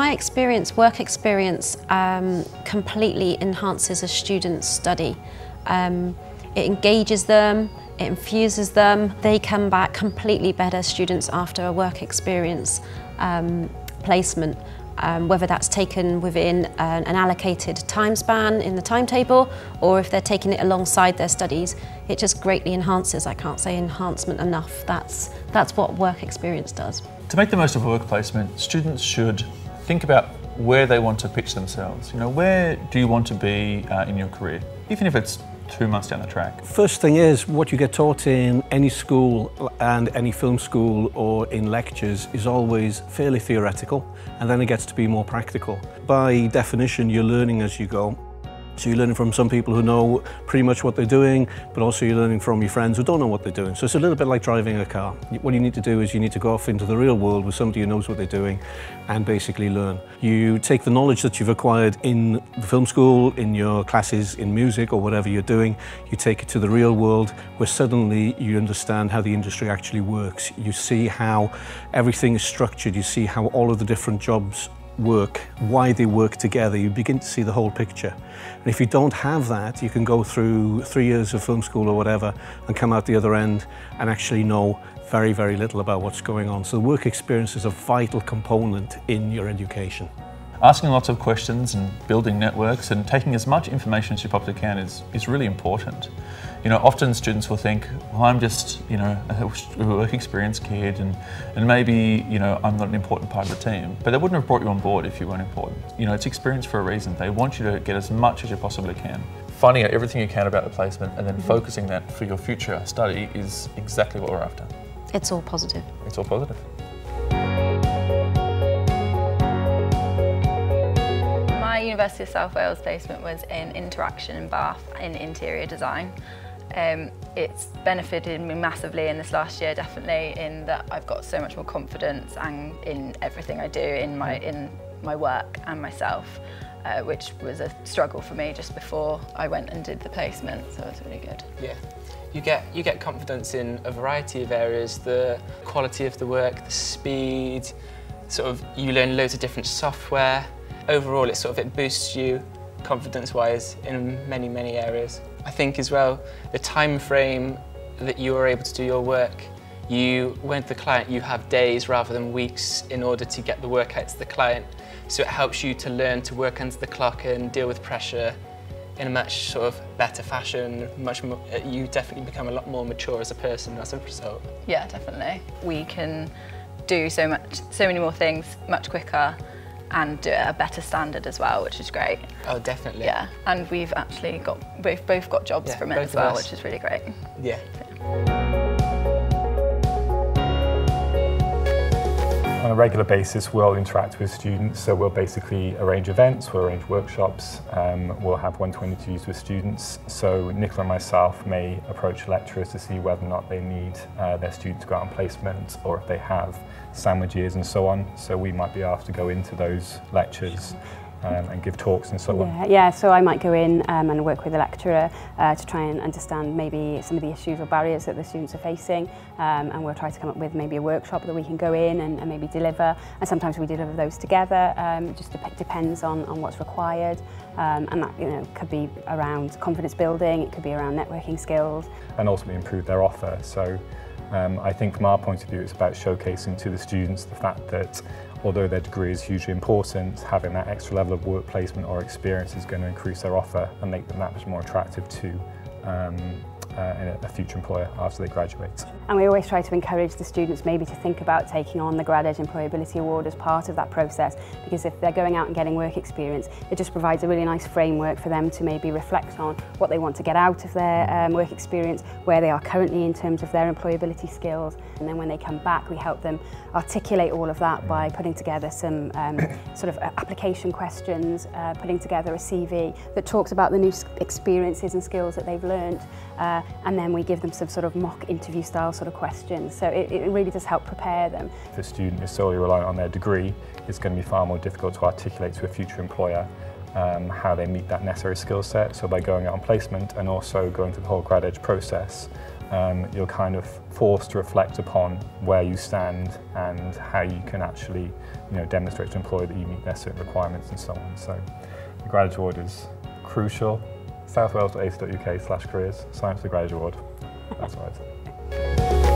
my experience, work experience completely enhances a student's study. It engages them, it infuses them. They come back completely better students after a work experience placement, whether that's taken within an allocated time span in the timetable or if they're taking it alongside their studies. It just greatly enhances. I can't say enhancement enough. That's what work experience does. To make the most of a work placement, students should think about where they want to pitch themselves. You know, where do you want to be in your career, even if it's 2 months down the track? First thing is, what you get taught in any school and any film school or in lectures is always fairly theoretical, and then it gets to be more practical. By definition, you're learning as you go. So you're learning from some people who know pretty much what they're doing, but also you're learning from your friends who don't know what they're doing. So it's a little bit like driving a car. What you need to do is you need to go off into the real world with somebody who knows what they're doing and basically learn. You take the knowledge that you've acquired in the film school, in your classes in music or whatever you're doing, you take it to the real world where suddenly you understand how the industry actually works. You see how everything is structured, you see how all of the different jobs work, why they work together. You begin to see the whole picture. And if you don't have that, you can go through 3 years of film school or whatever and come out the other end and actually know very, very little about what's going on. So the work experience is a vital component in your education. Asking lots of questions and building networks and taking as much information as you possibly can is really important. You know, often students will think, well, I'm just, you know, a work experience kid and maybe, you know, I'm not an important part of the team. But they wouldn't have brought you on board if you weren't important. You know, it's experience for a reason. They want you to get as much as you possibly can. Finding out everything you can about the placement and then focusing that for your future study is exactly what we're after. It's all positive. It's all positive. My University of South Wales placement was in Interaction in Bath in interior design. It's benefited me massively in this last year, definitely, in that I've got so much more confidence and in everything I do, in my work and myself, which was a struggle for me just before I went and did the placement, so it's really good. Yeah. You get confidence in a variety of areas, the quality of the work, the speed, sort of you learn loads of different software. Overall, it boosts you confidence-wise in many, many areas. I think as well, the time frame that you are able to do your work, when the client, you have days rather than weeks in order to get the work out to the client. So it helps you to learn to work under the clock and deal with pressure in a much sort of better fashion. Much more, you definitely become a lot more mature as a person as a result. Yeah, definitely. We can do so many more things much quicker and do it at a better standard as well, which is great. Oh, definitely. Yeah, and we've actually both got jobs from it as well, which is really great. Yeah. On a regular basis, we'll interact with students, so we'll basically arrange events, we'll arrange workshops, we'll have one-to-one interviews with students. So Nicola and myself may approach lecturers to see whether or not they need their students to go out on placement or if they have sandwich years and so on. So we might be asked to go into those lectures and give talks and so on. Yeah, so I might go in and work with a lecturer to try and understand maybe some of the issues or barriers that the students are facing, and we'll try to come up with maybe a workshop that we can go in and maybe deliver, and sometimes we deliver those together. Just depends on what's required, and that could be around confidence building, it could be around networking skills. And ultimately improve their offer. So I think from our point of view, it's about showcasing to the students the fact that although their degree is hugely important, having that extra level of work placement or experience is going to increase their offer and make them that much more attractive to a future employer after they graduate. And we always try to encourage the students maybe to think about taking on the Grad Edge Employability Award as part of that process, because if they're going out and getting work experience, it just provides a really nice framework for them to maybe reflect on what they want to get out of their work experience, where they are currently in terms of their employability skills, and then when they come back we help them articulate all of that by putting together some sort of application questions, putting together a CV that talks about the new experiences and skills that they've learned, and then we give them some sort of mock interview style sort of questions. So it really does help prepare them. If a student is solely reliant on their degree, it's going to be far more difficult to articulate to a future employer how they meet that necessary skill set. So by going out on placement and also going through the whole Grad Edge process, you're kind of forced to reflect upon where you stand and how you can actually, demonstrate to employer that you meet their certain requirements and so on. So the Graduate Award is crucial. southwales.ac.uk/careers, sign up for the Graduate Award. That's right.